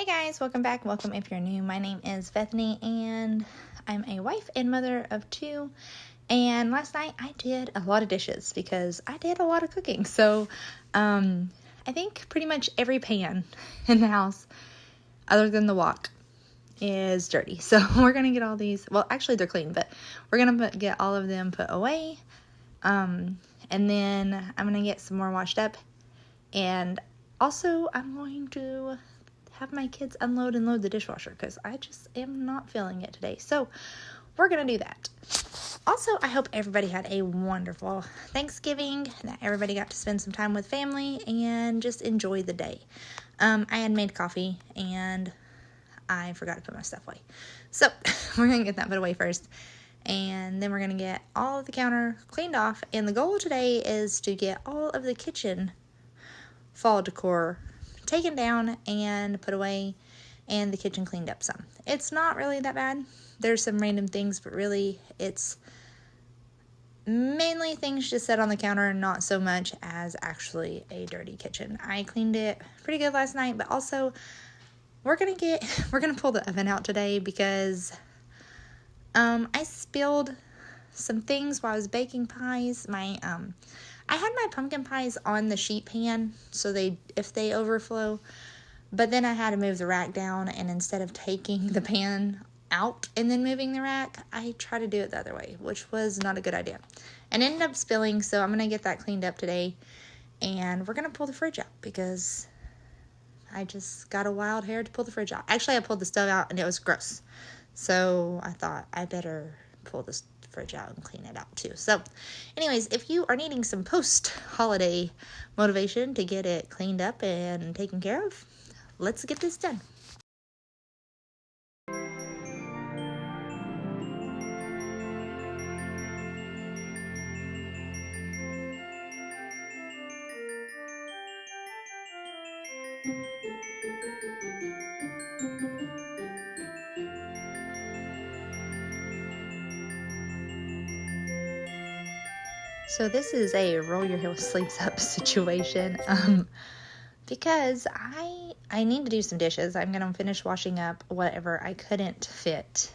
Hey guys, welcome back. Welcome if you're new. My name is Bethany and I'm a wife and mother of two. And last night I did a lot of dishes because I did a lot of cooking. So I think pretty much every pan in the house, other than the wok, is dirty. So we're going to get all these, well actually they're clean, but we're going to get all of them put away. And then I'm going to get some more washed up. And also I'm going to have my kids unload and load the dishwasher because I just am not feeling it today. So we're going to do that. Also, I hope everybody had a wonderful Thanksgiving, that everybody got to spend some time with family and just enjoy the day. I had made coffee and I forgot to put my stuff away. So we're going to get that put away first. And then we're going to get all of the counter cleaned off. And the goal today is to get all of the kitchen fall decor taken down and put away, and the kitchen cleaned up some. It's not really that bad. There's some random things, but really it's mainly things just set on the counter, not so much as actually a dirty kitchen. I cleaned it pretty good last night, but also we're gonna pull the oven out today because I spilled some things while I was baking pies. I had my pumpkin pies on the sheet pan, so if they overflow, but then I had to move the rack down, and instead of taking the pan out and then moving the rack, I tried to do it the other way, which was not a good idea, and ended up spilling, so I'm going to get that cleaned up today, and we're going to pull the fridge out, because I just got a wild hair to pull the fridge out. Actually, I pulled the stove out, and it was gross, so I thought I better pull this fridge out and clean it out too. So anyways, if you are needing some post-holiday motivation to get it cleaned up and taken care of, let's get this done. So this is a roll your sleeves up situation, because I need to do some dishes. I'm going to finish washing up whatever I couldn't fit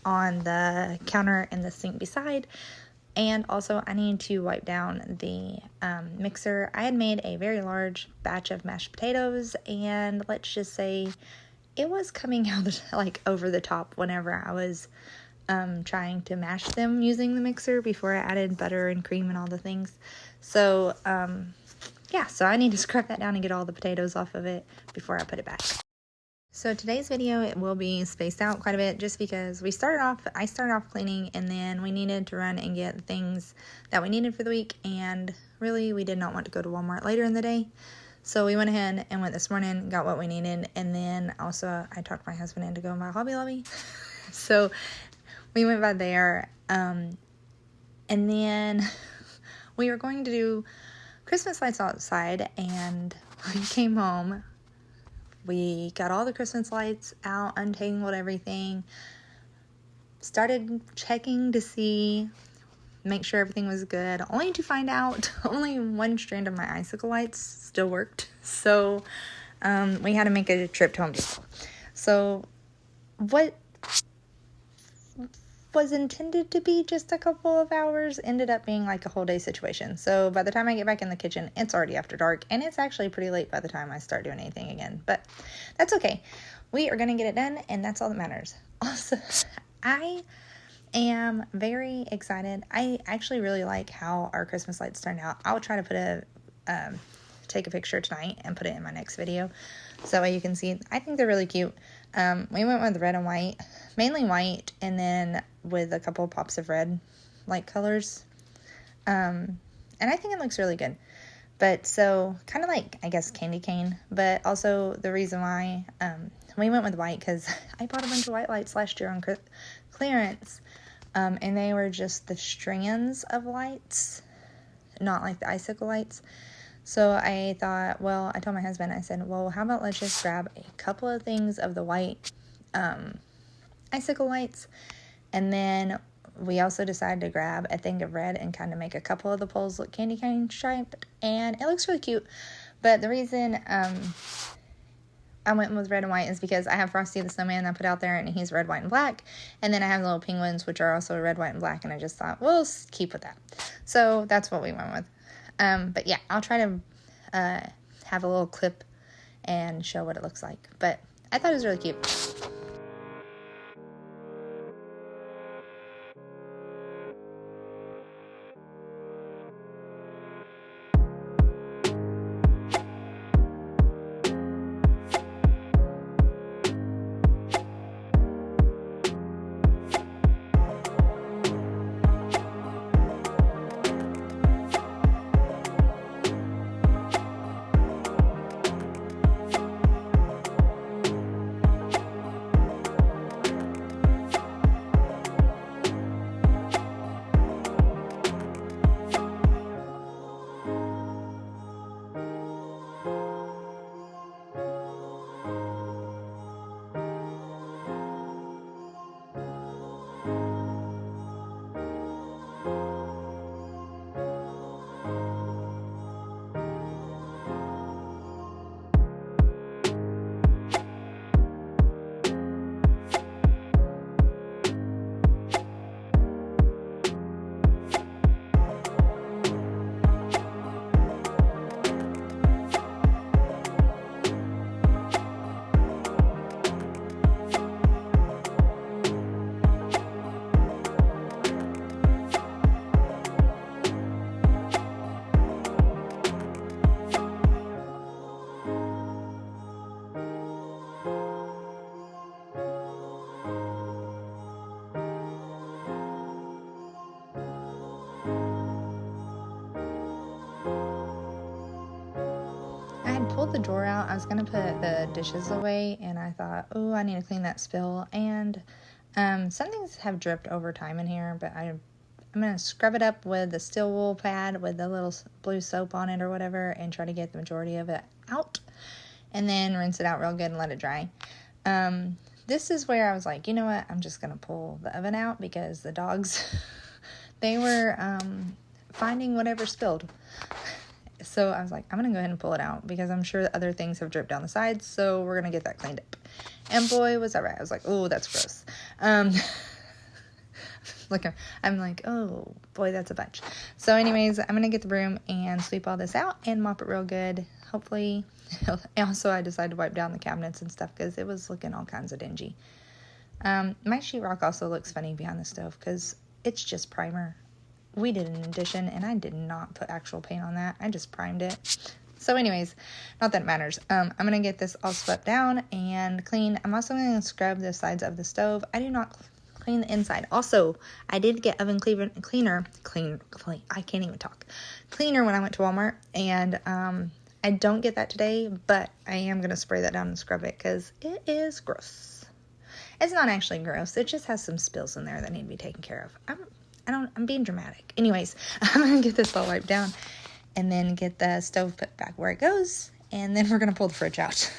on the counter and the sink beside, and also I need to wipe down the mixer. I had made a very large batch of mashed potatoes, and let's just say it was coming out like over the top whenever I was trying to mash them using the mixer before I added butter and cream and all the things. So, so I need to scrub that down and get all the potatoes off of it before I put it back. So today's video, it will be spaced out quite a bit just because I started off cleaning, and then we needed to run and get things that we needed for the week, and really we did not want to go to Walmart later in the day. So we went ahead and went this morning, got what we needed, and then also I talked my husband into going by Hobby Lobby. So we went by there, and then we were going to do Christmas lights outside, and we came home. We got all the Christmas lights out, untangled everything, started checking to make sure everything was good, only to find out only one strand of my icicle lights still worked. So we had to make a trip to Home Depot. So what was intended to be just a couple of hours ended up being like a whole day situation. So by the time I get back in the kitchen, it's already after dark, and it's actually pretty late by the time I start doing anything again, but that's okay. We are going to get it done, and that's all that matters. Also, I am very excited. I actually really like how our Christmas lights turned out. I'll try to take a picture tonight and put it in my next video, so that way you can see. I think they're really cute. We went with red and white, mainly white, and then with a couple of pops of red, light colors. And I think it looks really good. But so, kind of like, I guess, candy cane. But also, the reason why we went with white, because I bought a bunch of white lights last year on clearance. And they were just the strands of lights, not like the icicle lights. So I thought, I told my husband, I said, well, how about let's just grab a couple of things of the white icicle lights, and then we also decided to grab a thing of red and kind of make a couple of the poles look candy cane striped, and it looks really cute. But the reason I went with red and white is because I have Frosty the Snowman that I put out there, and he's red, white, and black. And then I have the little penguins, which are also red, white, and black. And I just thought, we'll keep with that. So that's what we went with. But yeah, I'll try to have a little clip and show what it looks like. But I thought it was really cute. I had pulled the drawer out. I was going to put the dishes away, and I thought, oh, I need to clean that spill. And some things have dripped over time in here, but I'm going to scrub it up with the steel wool pad with the little blue soap on it or whatever, and try to get the majority of it out, and then rinse it out real good and let it dry. This is where I was like, you know what, I'm just going to pull the oven out because the dogs, they were finding whatever spilled. So I was like, I'm going to go ahead and pull it out because I'm sure other things have dripped down the sides, so we're going to get that cleaned up. And boy, was that right. I was like, oh, that's gross. Look, I'm like, oh, boy, that's a bunch. So anyways, I'm going to get the broom and sweep all this out and mop it real good. Hopefully. Also, I decided to wipe down the cabinets and stuff because it was looking all kinds of dingy. My sheetrock also looks funny behind the stove because it's just primer. We did an addition, and I did not put actual paint on that. I just primed it. So anyways, not that it matters. I'm going to get this all swept down and clean. I'm also going to scrub the sides of the stove. I do not clean the inside. Also, I did get oven cleaner. I can't even talk. Cleaner when I went to Walmart, and I don't get that today, but I am going to spray that down and scrub it because it is gross. It's not actually gross. It just has some spills in there that need to be taken care of. I'm being dramatic. Anyways, I'm going to get this all wiped down and then get the stove put back where it goes. And then we're going to pull the fridge out.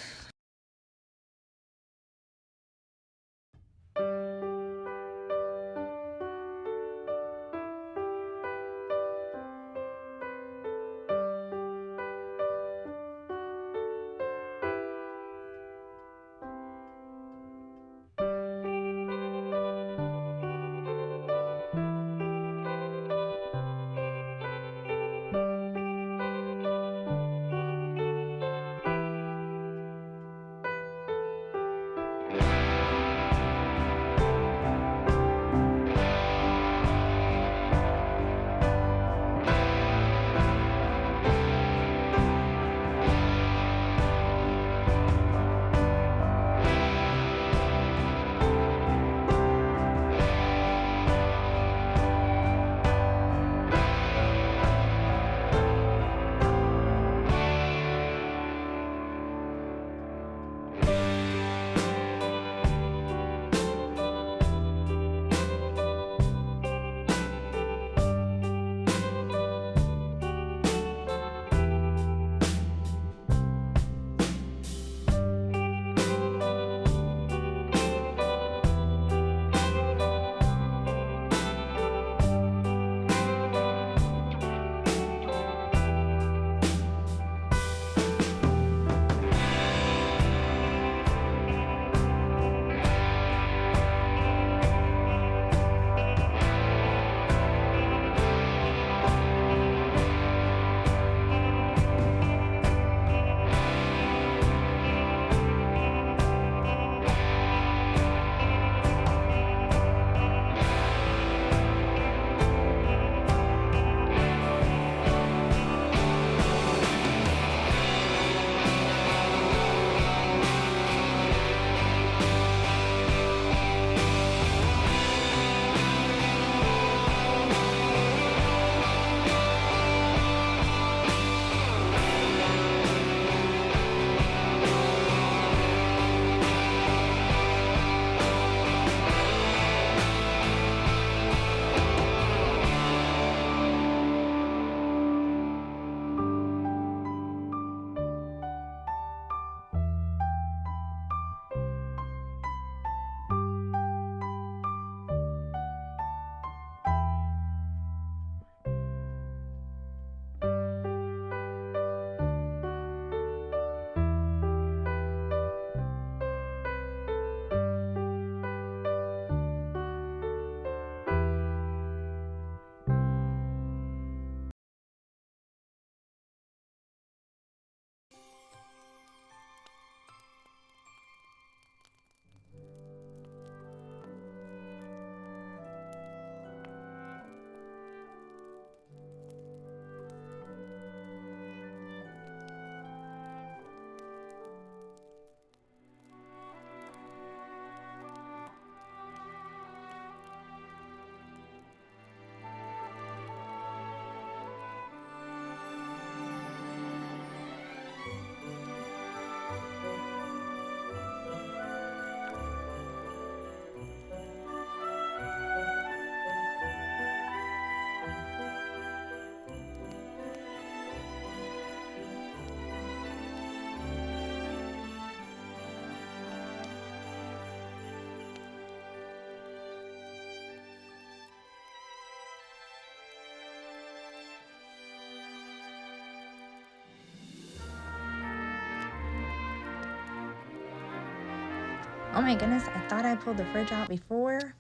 Oh my goodness, I thought I pulled the fridge out before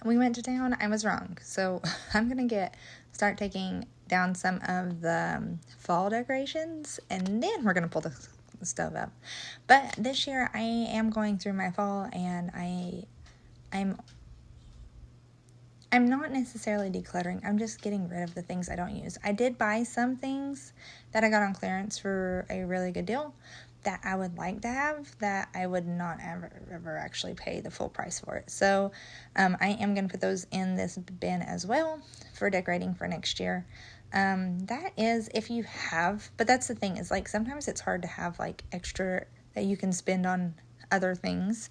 we went to town. I was wrong. So I'm going to start taking down some of the fall decorations, and then we're going to pull the stove up. But this year I am going through my fall, and I'm not necessarily decluttering. I'm just getting rid of the things I don't use. I did buy some things that I got on clearance for a really good deal that I would like to have, that I would not ever actually pay the full price for it. So I am going to put those in this bin as well for decorating for next year. That is if you have, but that's the thing, is like sometimes it's hard to have like extra that you can spend on other things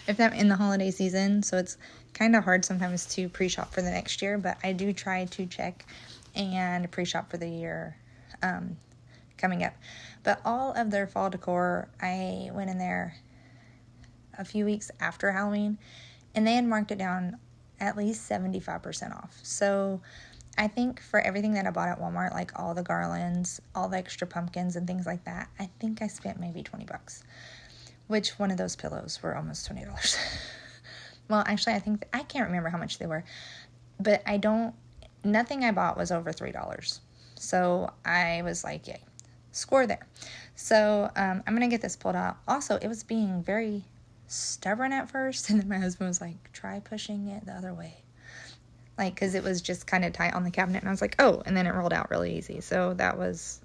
if that in the holiday season. So it's kind of hard sometimes to pre-shop for the next year, but I do try to check and pre-shop for the year coming up. But all of their fall decor, I went in there a few weeks after Halloween, and they had marked it down at least 75% off. So I think for everything that I bought at Walmart, like all the garlands, all the extra pumpkins and things like that, I think I spent maybe $20, which one of those pillows were almost $20. Well, actually, I can't remember how much they were, but nothing I bought was over $3. So I was like, yay, score there. So I'm going to get this pulled out. Also, it was being very stubborn at first, and then my husband was like, try pushing it the other way. Like, because it was just kind of tight on the cabinet, and I was like, oh, and then it rolled out really easy. So that was,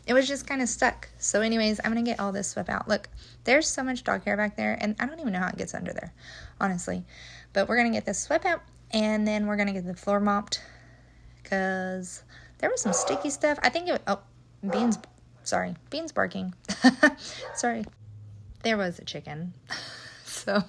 it was just kind of stuck. So anyways, I'm going to get all this swept out. Look, there's so much dog hair back there, and I don't even know how it gets under there, honestly. But we're going to get this swept out, and then we're going to get the floor mopped, because there was some sticky stuff. I think Beans barking. Sorry. There was a chicken. So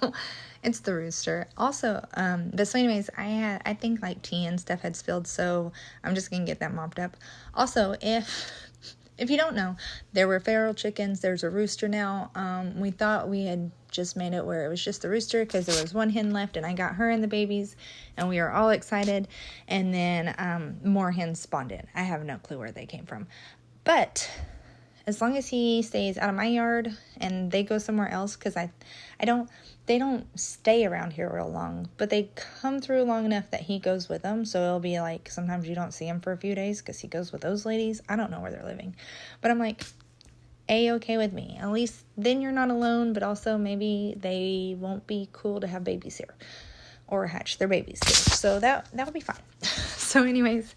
it's the rooster. Also, but so anyways, I think like tea and stuff had spilled, so I'm just gonna get that mopped up. Also, if you don't know, there were feral chickens. There's a rooster now. We thought we had just made it where it was just the rooster because there was one hen left, and I got her and the babies, and we were all excited. And then more hens spawned in. I have no clue where they came from, but as long as he stays out of my yard and they go somewhere else, because they don't stay around here real long, but they come through long enough that he goes with them. So it'll be like sometimes you don't see him for a few days because he goes with those ladies. I don't know where they're living, but I'm like, A-okay with me. At least then you're not alone, but also maybe they won't be cool to have babies here or hatch their babies here. So that would be fine. So anyways,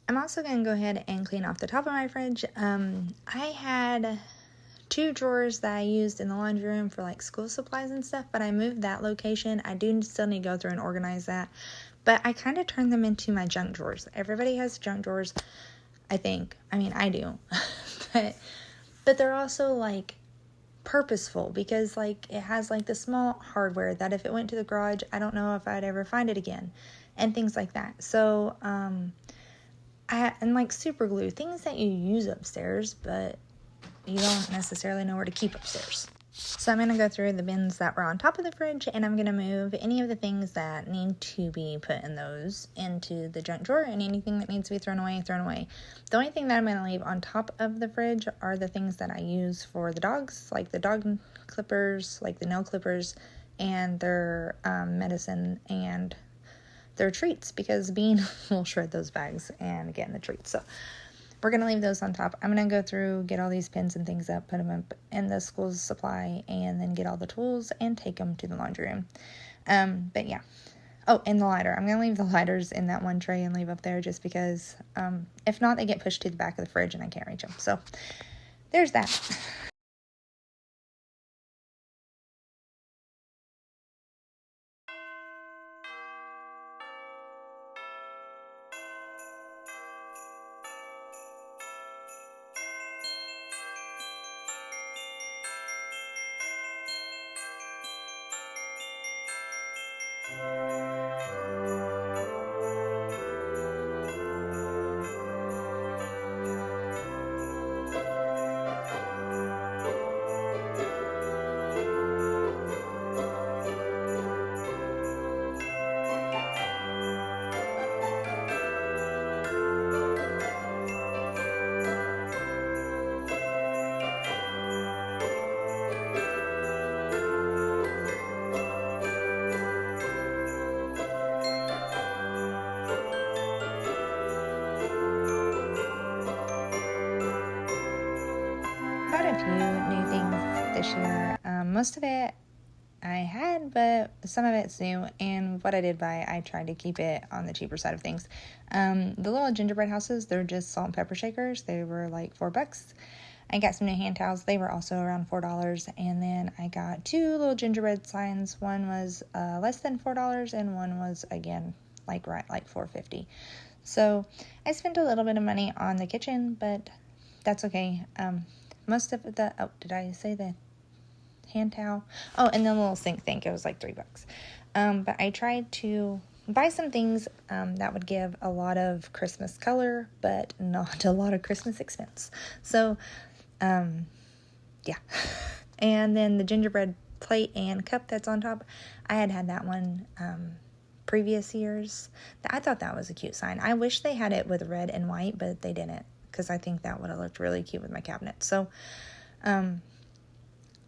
I'm also going to go ahead and clean off the top of my fridge. I had 2 drawers that I used in the laundry room for like school supplies and stuff, but I moved that location. I do still need to go through and organize that, but I kind of turned them into my junk drawers. Everybody has junk drawers, I think. I mean, I do. but they're also like purposeful, because like it has like the small hardware that if it went to the garage, I don't know if I'd ever find it again, and things like that. So, and like super glue, things that you use upstairs, but you don't necessarily know where to keep upstairs. So I'm going to go through the bins that were on top of the fridge, and I'm going to move any of the things that need to be put in those into the junk drawer, and anything that needs to be thrown away. The only thing that I'm going to leave on top of the fridge are the things that I use for the dogs, like the dog clippers, like the nail clippers, and their medicine and their treats, because Bean will shred those bags and get in the treats. So we're going to leave those on top. I'm going to go through, get all these pins and things up, put them up in the school supply, and then get all the tools and take them to the laundry room. But yeah. Oh, and the lighter. I'm going to leave the lighters in that one tray and leave up there just because if not, they get pushed to the back of the fridge and I can't reach them. So there's that. there. Most of it I had, but some of it's new, and what I did buy, I tried to keep it on the cheaper side of things. The little gingerbread houses, they're just salt and pepper shakers. They were like $4. I got some new hand towels. They were also around $4, and then I got 2 little gingerbread signs. One was less than $4, and one was, again, like $4.50. So I spent a little bit of money on the kitchen, but that's okay. Most of the, oh, did I say the hand towel? Oh, and the little sink thing, it was like $3. But I tried to buy some things that would give a lot of Christmas color, but not a lot of Christmas expense. So, yeah. And then the gingerbread plate and cup that's on top, I had that one previous years. I thought that was a cute sign. I wish they had it with red and white, but they didn't, because I think that would have looked really cute with my cabinet. So,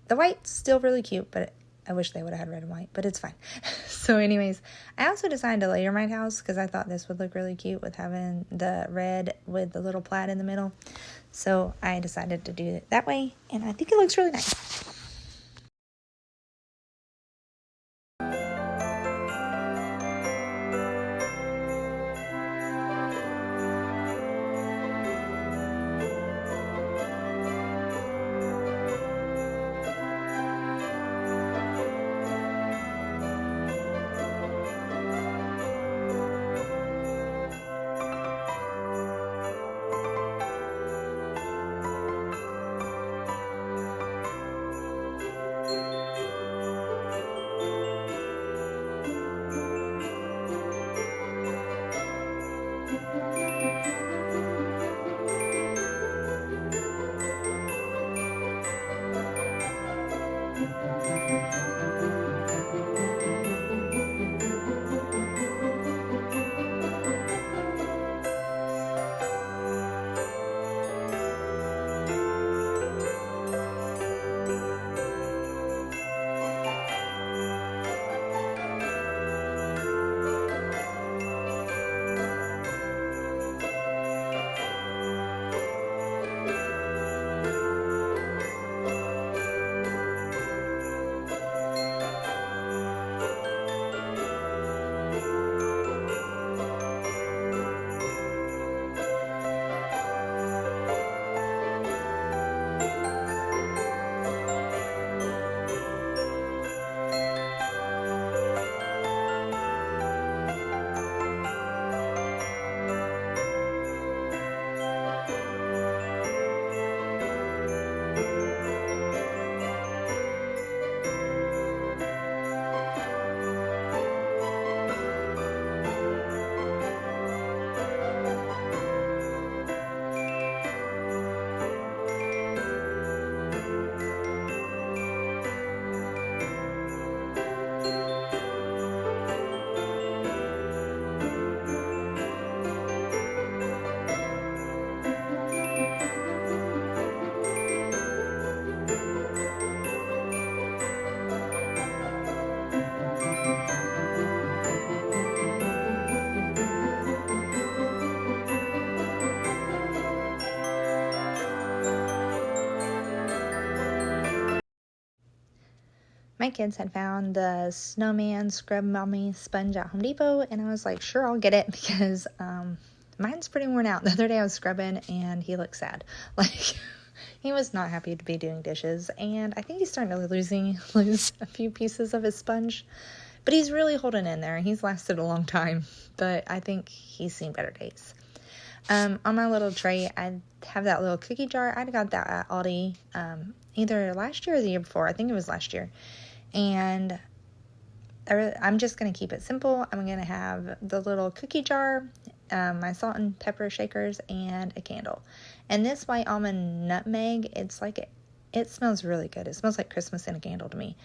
the white's still really cute, but I wish they would have had red and white, but it's fine. So anyways, I also decided to layer my towels because I thought this would look really cute with having the red with the little plaid in the middle. So I decided to do it that way, and I think it looks really nice. My kids had found the Snowman Scrub Mommy sponge at Home Depot, and I was like, sure, I'll get it, because mine's pretty worn out. The other day I was scrubbing, and he looked sad. Like, he was not happy to be doing dishes, and I think he's starting to lose a few pieces of his sponge, but he's really holding in there. He's lasted a long time, but I think he's seen better days. On my little tray, I have that little cookie jar. I got that at Aldi either last year or the year before. I think it was last year. And I'm just going to keep it simple. I'm going to have the little cookie jar, my salt and pepper shakers, and a candle. And this white almond nutmeg, it smells really good. It smells like Christmas in a candle to me.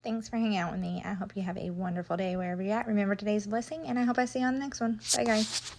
Thanks for hanging out with me. I hope you have a wonderful day wherever you're at. Remember, today's a blessing, and I hope I see you on the next one. Bye, guys.